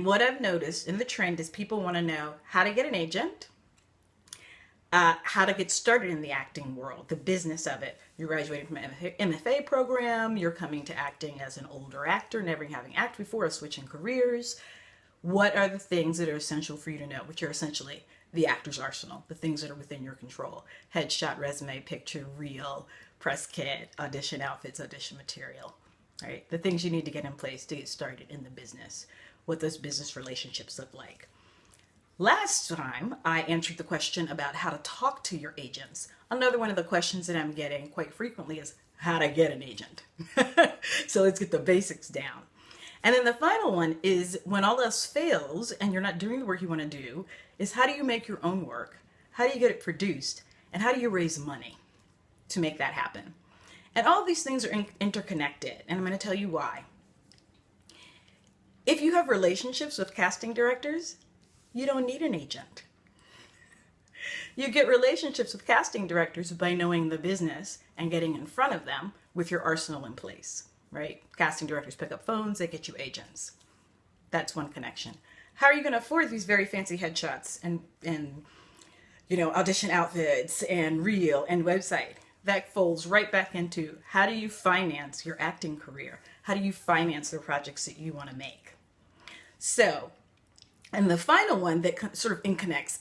What I've noticed in the trend is people want to know how to get an agent, how to get started in the acting world, the business of it. You're graduating from an MFA program, you're coming to acting as an older actor, never having acted before, or switching careers. What are the things that are essential for you to know, which are essentially the actor's arsenal, the things that are within your control? Headshot, resume, picture, reel, press kit, audition outfits, audition material, right? The things you need to get in place to get started in the business, what those business relationships look like. Last time, I answered the question about how to talk to your agents. Another one of the questions that I'm getting quite frequently is how to get an agent. So let's get the basics down. And then the final one is when all else fails and you're not doing the work you want to do, is how do you make your own work? How do you get it produced? And how do you raise money to make that happen? And all of these things are interconnected, and I'm going to tell you why. If you have relationships with casting directors, you don't need an agent. You get relationships with casting directors by knowing the business and getting in front of them with your arsenal in place, right? Casting directors pick up phones, they get you agents. That's one connection. How are you going to afford these very fancy headshots and audition outfits and reel and website? That folds right back into how do you finance your acting career? How do you finance the projects that you want to make? So, and the final one that sort of interconnects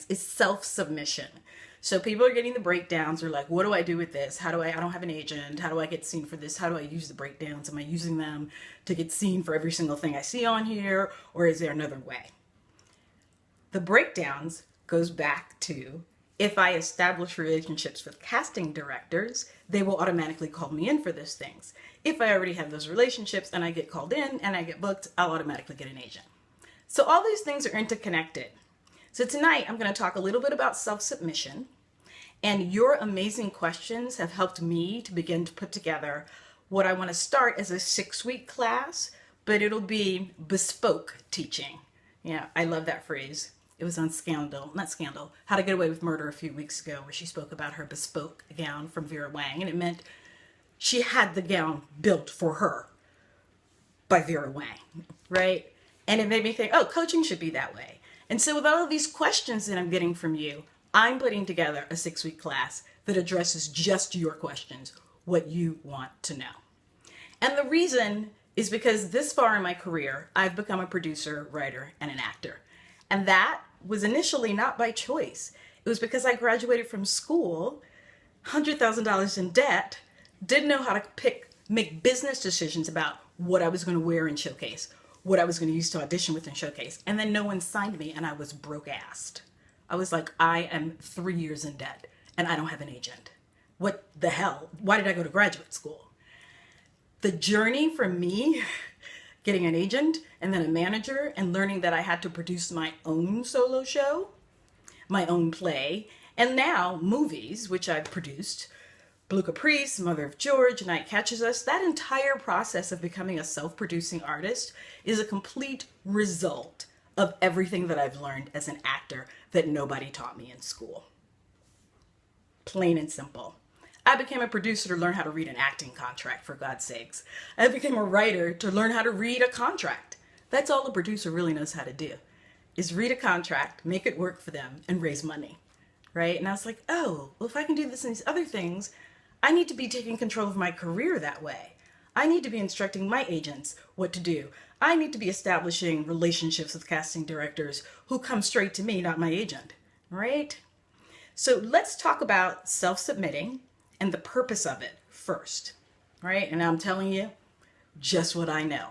is self-submission. So people are getting the breakdowns. They're like, what do I do with this? I don't have an agent. How do I get seen for this? How do I use the breakdowns? Am I using them to get seen for every single thing I see on here? Or is there another way? The breakdowns goes back to, if I establish relationships with casting directors, they will automatically call me in for those things. If I already have those relationships and I get called in and I get booked, I'll automatically get an agent. So all these things are interconnected. So tonight I'm going to talk a little bit about self-submission, and your amazing questions have helped me to begin to put together what I want to start as a 6-week class, but it'll be bespoke teaching. Yeah, I love that phrase. It was on How to Get Away with Murder a few weeks ago, where she spoke about her bespoke gown from Vera Wang, and it meant she had the gown built for her by Vera Wang, right? And it made me think, oh, coaching should be that way. And so with all of these questions that I'm getting from you, I'm putting together a 6-week class that addresses just your questions, what you want to know. And the reason is because this far in my career, I've become a producer, writer, and an actor. And that was initially not by choice. It was because I graduated from school, $100,000 in debt, didn't know how to make business decisions about what I was going to wear in showcase, what I was going to use to audition with in showcase. And then no one signed me and I was broke-assed. I was like, I am 3 years in debt and I don't have an agent. What the hell? Why did I go to graduate school? The journey for me, getting an agent and then a manager and learning that I had to produce my own solo show, my own play, and now movies, which I've produced, Blue Caprice, Mother of George, Night Catches Us. That entire process of becoming a self-producing artist is a complete result of everything that I've learned as an actor that nobody taught me in school. Plain and simple. I became a producer to learn how to read an acting contract, for God's sakes. I became a writer to learn how to read a contract. That's all a producer really knows how to do, is read a contract, make it work for them, and raise money, right? And I was like, oh, well, if I can do this and these other things, I need to be taking control of my career that way. I need to be instructing my agents what to do. I need to be establishing relationships with casting directors who come straight to me, not my agent, right? So let's talk about self-submitting and the purpose of it first, right? And I'm telling you just what I know.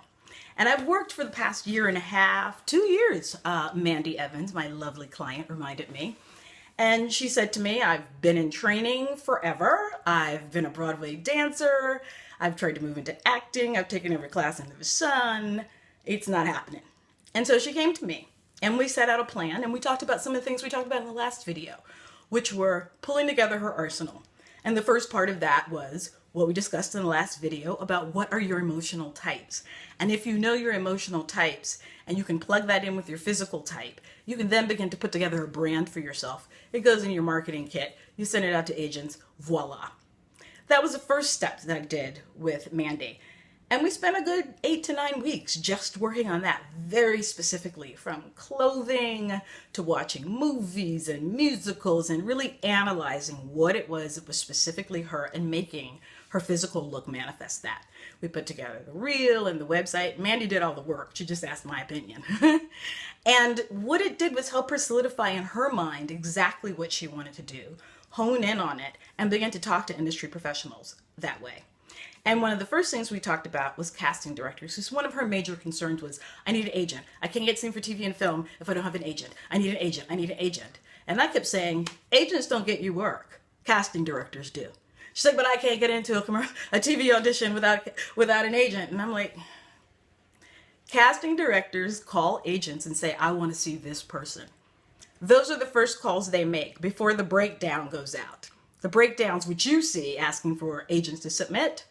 And I've worked for the past 1.5 2 years, Mandy Evans, my lovely client, reminded me. And she said to me, I've been in training forever. I've been a Broadway dancer. I've tried to move into acting. I've taken every class under the sun. It's not happening. And so she came to me and we set out a plan and we talked about some of the things we talked about in the last video, which were pulling together her arsenal. And the first part of that was what we discussed in the last video about what are your emotional types. And if you know your emotional types and you can plug that in with your physical type, you can then begin to put together a brand for yourself. It goes in your marketing kit. You send it out to agents. Voila. That was the first step that I did with Mandy. And we spent a good 8 to 9 weeks just working on that very specifically, from clothing to watching movies and musicals and really analyzing what it was that was specifically her and making her physical look manifest that. We put together the reel and the website. Mandy did all the work. She just asked my opinion. And what it did was help her solidify in her mind exactly what she wanted to do, hone in on it, and begin to talk to industry professionals that way. And one of the first things we talked about was casting directors, because one of her major concerns was, I need an agent. I can't get seen for TV and film if I don't have an agent. I need an agent. I need an agent. And I kept saying, agents don't get you work. Casting directors do. She's like, but I can't get into a TV audition without an agent. And I'm like, casting directors call agents and say, I want to see this person. Those are the first calls they make before the breakdown goes out. The breakdowns, which you see asking for agents to submit,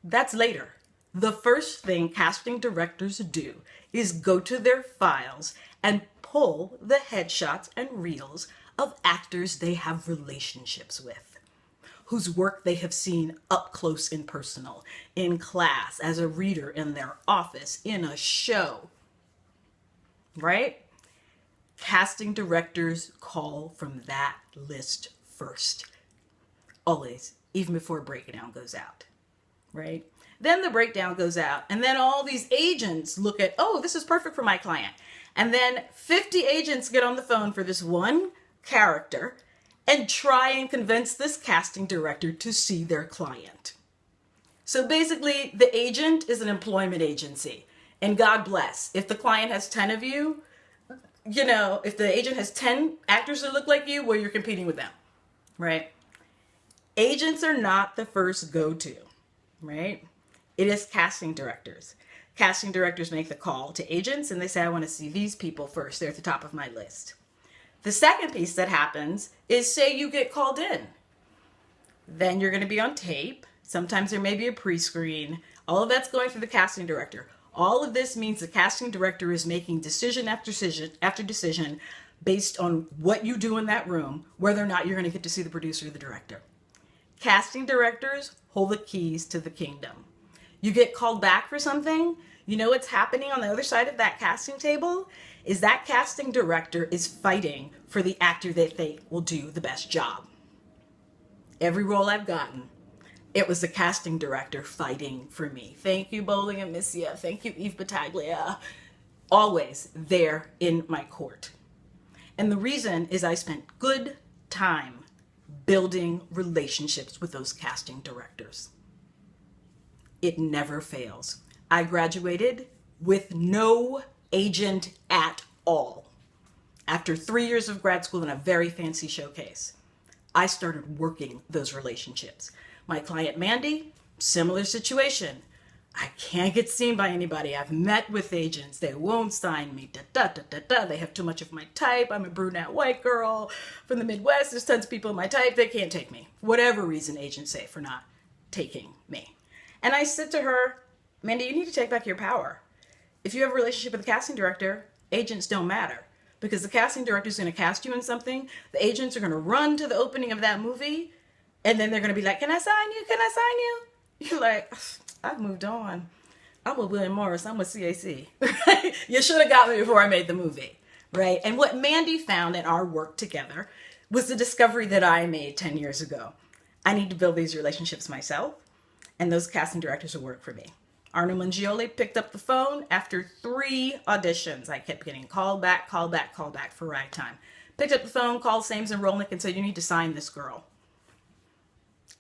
that's later. The first thing casting directors do is go to their files and pull the headshots and reels of actors they have relationships with, whose work they have seen up close and personal, in class, as a reader, in their office, in a show, right? Casting directors call from that list first, always, even before breakdown goes out, right? Then the breakdown goes out, and then all these agents look at, oh, this is perfect for my client. And then 50 agents get on the phone for this one character and try and convince this casting director to see their client. So basically, the agent is an employment agency. And God bless, if the client has 10 of you, if the agent has 10 actors that look like you, well, you're competing with them, right? Agents are not the first go-to, right? It is casting directors. Casting directors make the call to agents and they say, I want to see these people first. They're at the top of my list. The second piece that happens is, say you get called in. Then you're going to be on tape. Sometimes there may be a pre-screen. All of that's going through the casting director. All of this means the casting director is making decision after decision based on what you do in that room, whether or not you're going to get to see the producer or the director. Casting directors hold the keys to the kingdom. You get called back for something, you know what's happening on the other side of that casting table is that casting director is fighting for the actor that they will do the best job. Every role I've gotten, it was the casting director fighting for me. Thank you, Bowling and Missia. Thank you, Eve Battaglia. Always there in my court. And the reason is I spent good time building relationships with those casting directors. It never fails. I graduated with no agent at all. After 3 years of grad school and a very fancy showcase, I started working those relationships. My client Mandy, similar situation. I can't get seen by anybody. I've met with agents. They won't sign me. They have too much of my type. I'm a brunette white girl from the Midwest. There's tons of people in my type. They can't take me. Whatever reason agents say for not taking me. And I said to her, Mandy, you need to take back your power. If you have a relationship with a casting director, agents don't matter. Because the casting director is going to cast you in something. The agents are going to run to the opening of that movie. And then they're going to be like, can I sign you? Can I sign you? You're like, I've moved on. I'm with William Morris. I'm with CAC. You should have got me before I made the movie. Right? And what Mandy found in our work together was the discovery that I made 10 years ago. I need to build these relationships myself. And those casting directors will work for me. Arno Mangioli picked up the phone after 3 auditions. I kept getting called back for ragtime. Picked up the phone, called Sames and Rolnick and said, you need to sign this girl.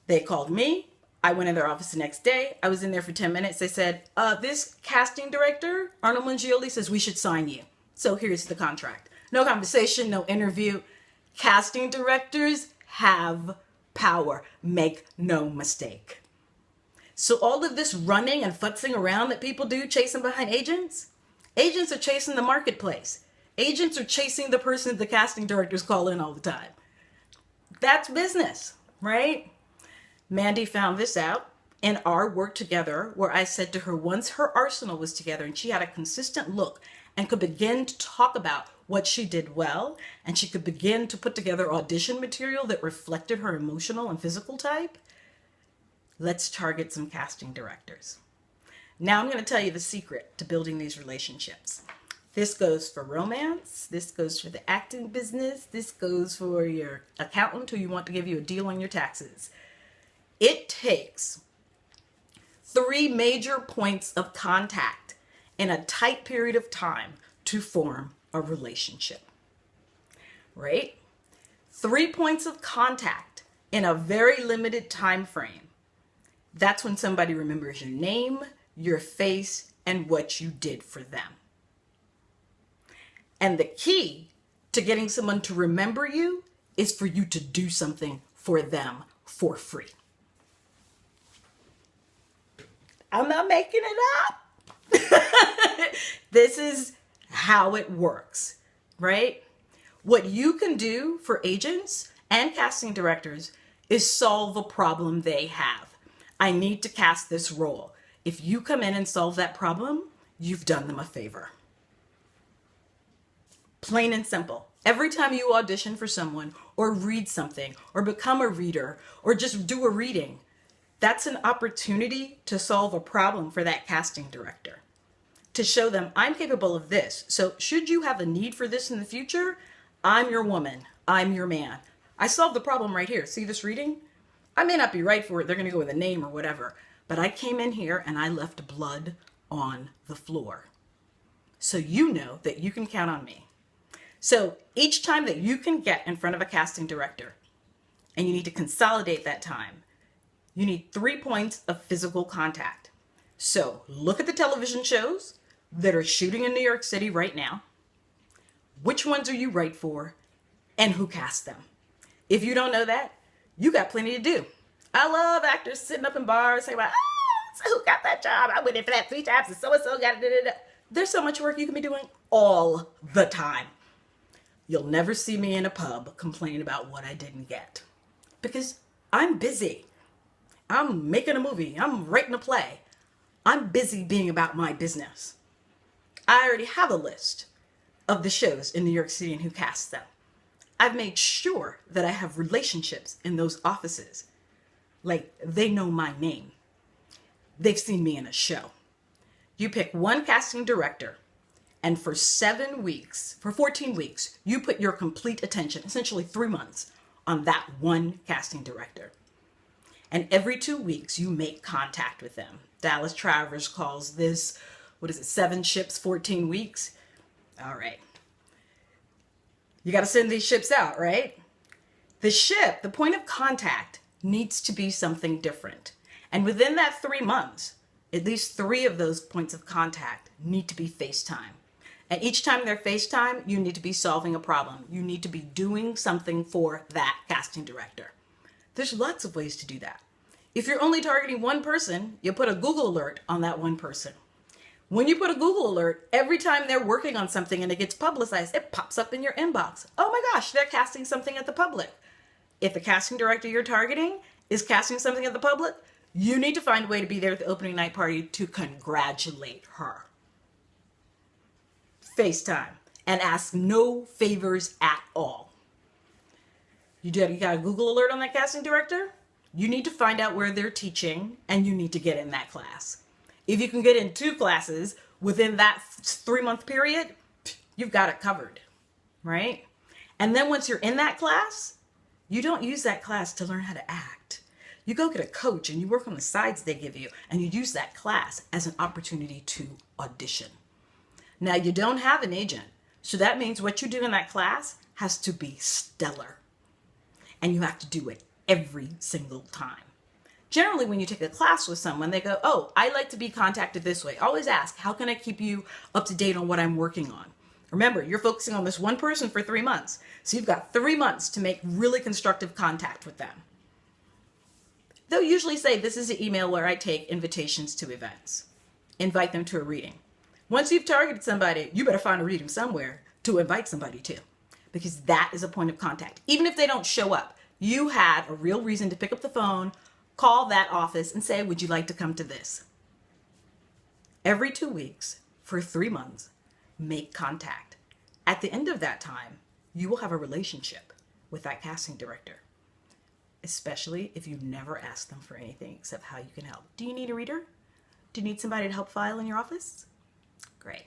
They called me. I went in their office the next day. I was in there for 10 minutes. They said, this casting director, Arno Mangioli, says we should sign you. So here's the contract. No conversation, no interview. Casting directors have power. Make no mistake. So all of this running and futzing around that people do, chasing behind agents, agents are chasing the marketplace. Agents are chasing the person the casting directors call in all the time. That's business, right? Mandy found this out in our work together, where I said to her, once her arsenal was together and she had a consistent look and could begin to talk about what she did well, and she could begin to put together audition material that reflected her emotional and physical type, let's target some casting directors. Now I'm going to tell you the secret to building these relationships. This goes for romance. This goes for the acting business. This goes for your accountant who you want to give you a deal on your taxes. It takes 3 major points of contact in a tight period of time to form a relationship, right? 3 points of contact in a very limited time frame. That's when somebody remembers your name, your face, and what you did for them. And the key to getting someone to remember you is for you to do something for them for free. I'm not making it up. This is how it works, right? What you can do for agents and casting directors is solve a problem they have. I need to cast this role. If you come in and solve that problem, you've done them a favor. Plain and simple. Every time you audition for someone or read something or become a reader or just do a reading, that's an opportunity to solve a problem for that casting director. To show them, I'm capable of this. So should you have a need for this in the future, I'm your woman. I'm your man. I solved the problem right here. See this reading? I may not be right for it. They're going to go with a name or whatever. But I came in here and I left blood on the floor. So you know that you can count on me. So each time that you can get in front of a casting director, and you need to consolidate that time, you need 3 points of physical contact. So look at the television shows that are shooting in New York City right now. Which ones are you right for, and who cast them? If you don't know that, you got plenty to do. I love actors sitting up in bars saying, so who got that job? I went in for that 3 times and so-and-so got it. There's so much work you can be doing all the time. You'll never see me in a pub complaining about what I didn't get. Because I'm busy. I'm making a movie. I'm writing a play. I'm busy being about my business. I already have a list of the shows in New York City and who casts them. I've made sure that I have relationships in those offices. Like, they know my name. They've seen me in a show. You pick one casting director, and for 7 weeks, for 14 weeks, you put your complete attention, essentially 3 months, on that one casting director. And every 2 weeks, you make contact with them. Dallas Travers calls this, 7 ships, 14 weeks? All right. You got to send these ships out, right? The ship, the point of contact, needs to be something different. And within that 3 months, at least 3 of those points of contact need to be FaceTime. And each time they're FaceTime, you need to be solving a problem. You need to be doing something for that casting director. There's lots of ways to do that. If you're only targeting one person, you put a Google alert on that one person. When you put a Google alert, every time they're working on something and it gets publicized, it pops up in your inbox. Oh my gosh, they're casting something at the public. If the casting director you're targeting is casting something at the public, you need to find a way to be there at the opening night party to congratulate her. FaceTime, and ask no favors at all. You got a Google alert on that casting director? You need to find out where they're teaching, and you need to get in that class. If you can get in 2 classes within that 3-month period, you've got it covered, right? And then once you're in that class, you don't use that class to learn how to act. You go get a coach and you work on the sides they give you, and you use that class as an opportunity to audition. Now, you don't have an agent, so that means what you do in that class has to be stellar. And you have to do it every single time. Generally, when you take a class with someone, they go, oh, I like to be contacted this way. Always ask, how can I keep you up to date on what I'm working on? Remember, you're focusing on this one person for 3 months. So you've got 3 months to make really constructive contact with them. They'll usually say, this is an email where I take invitations to events. Invite them to a reading. Once you've targeted somebody, you better find a reading somewhere to invite somebody to, because that is a point of contact. Even if they don't show up, you had a real reason to pick up the phone, call that office and say, would you like to come to this? Every 2 weeks for 3 months, make contact. At the end of that time, you will have a relationship with that casting director, especially if you never ask them for anything except how you can help. Do you need a reader? Do you need somebody to help file in your office? Great.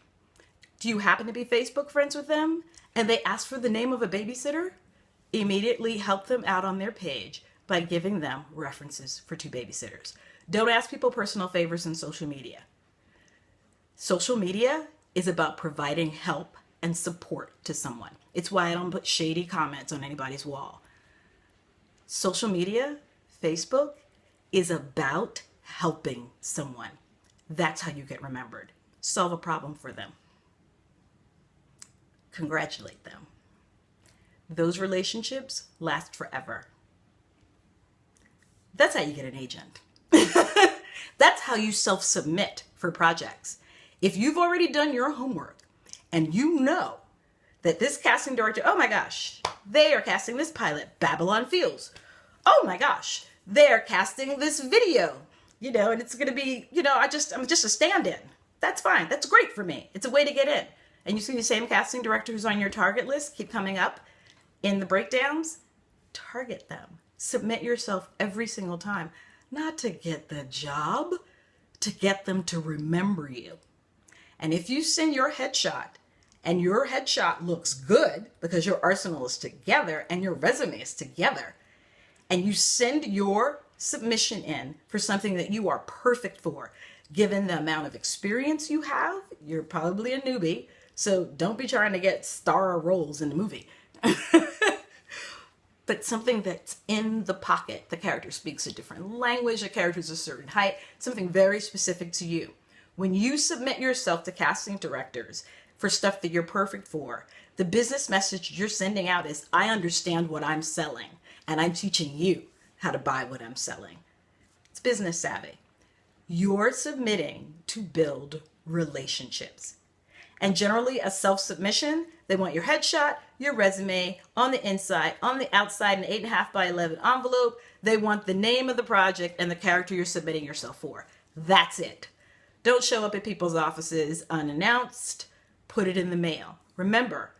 Do you happen to be Facebook friends with them and they ask for the name of a babysitter? Immediately help them out on their page by giving them references for 2 babysitters. Don't ask people personal favors in social media. Social media is about providing help and support to someone. It's why I don't put shady comments on anybody's wall. Social media, Facebook, is about helping someone. That's how you get remembered. Solve a problem for them. Congratulate them. Those relationships last forever. That's how you get an agent. That's how you self-submit for projects. If you've already done your homework and you know that this casting director, oh my gosh, they are casting this pilot, Babylon Fields. Oh my gosh, they're casting this video, and it's going to be, I'm just a stand-in. That's fine. That's great for me. It's a way to get in. And you see the same casting director who's on your target list keep coming up in the breakdowns. Target them. Submit yourself every single time. Not to get the job, to get them to remember you. And if you send your headshot and your headshot looks good because your arsenal is together and your resume is together, and you send your submission in for something that you are perfect for, given the amount of experience you have, you're probably a newbie, so don't be trying to get star roles in the movie. But something that's in the pocket. The character speaks a different language, the character's a certain height, something very specific to you. When you submit yourself to casting directors for stuff that you're perfect for, the business message you're sending out is, I understand what I'm selling, and I'm teaching you how to buy what I'm selling. It's business savvy. You're submitting to build relationships. And generally, a self-submission, they want your headshot, your resume, on the inside, on the outside, an 8.5 by 11 envelope. They want the name of the project and the character you're submitting yourself for. That's it. Don't show up at people's offices unannounced. Put it in the mail. Remember,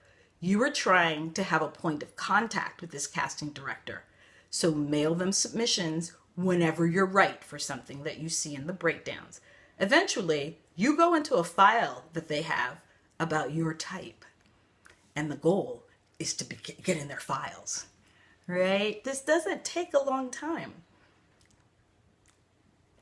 you are trying to have a point of contact with this casting director. So mail them submissions whenever you're right for something that you see in the breakdowns. Eventually, you go into a file that they have about your type. And the goal is to get in their files, right? This doesn't take a long time.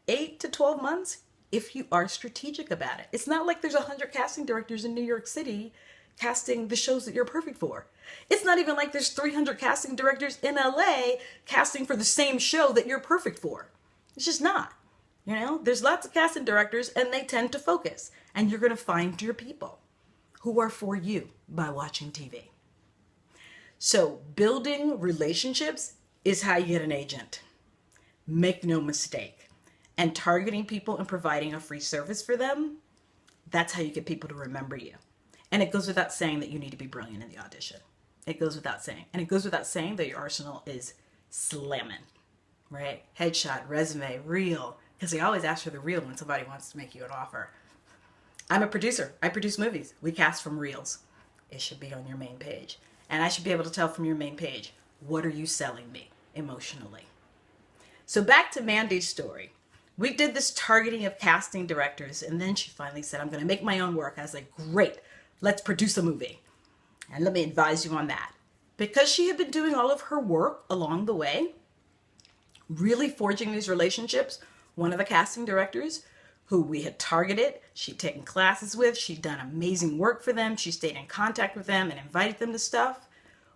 8 to 12 months if you are strategic about it. It's not like there's 100 casting directors in New York City casting the shows that you're perfect for. It's not even like there's 300 casting directors in LA casting for the same show that you're perfect for. It's just not. There's lots of casting directors and they tend to focus. And you're going to find your people who are for you by watching TV. So building relationships is how you get an agent. Make no mistake. And targeting people and providing a free service for them, that's how you get people to remember you. And it goes without saying that you need to be brilliant in the audition. It goes without saying. And it goes without saying that your arsenal is slamming, right? Headshot, resume, reel. Because they always ask for the reel when somebody wants to make you an offer. I'm a producer. I produce movies. We cast from reels. It should be on your main page. And I should be able to tell from your main page, what are you selling me emotionally? So back to Mandy's story. We did this targeting of casting directors, and then she finally said, I'm going to make my own work. I was like, great, let's produce a movie. And let me advise you on that. Because she had been doing all of her work along the way, really forging these relationships, one of the casting directors who we had targeted, she'd taken classes with, she'd done amazing work for them, she stayed in contact with them and invited them to stuff,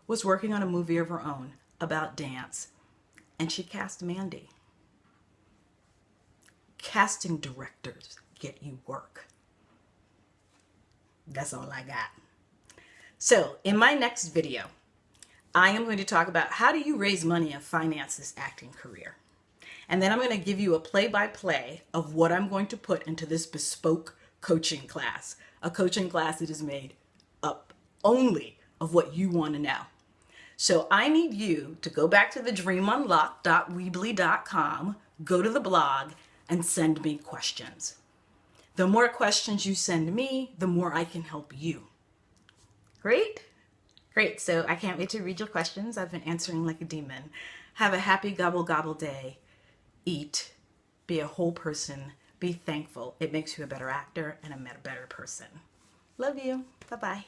was working on a movie of her own about dance. And she cast Mandy. Casting directors get you work. That's all I got. So in my next video, I am going to talk about how do you raise money and finance this acting career. And then I'm going to give you a play-by-play of what I'm going to put into this bespoke coaching class. A coaching class that is made up only of what you want to know. So I need you to go back to thedreamunlock.weebly.com, go to the blog, and send me questions. The more questions you send me, the more I can help you. Great? Great. So I can't wait to read your questions. I've been answering like a demon. Have a happy gobble gobble day. Eat. Be a whole person. Be thankful. It makes you a better actor and a better person. Love you. Bye-bye.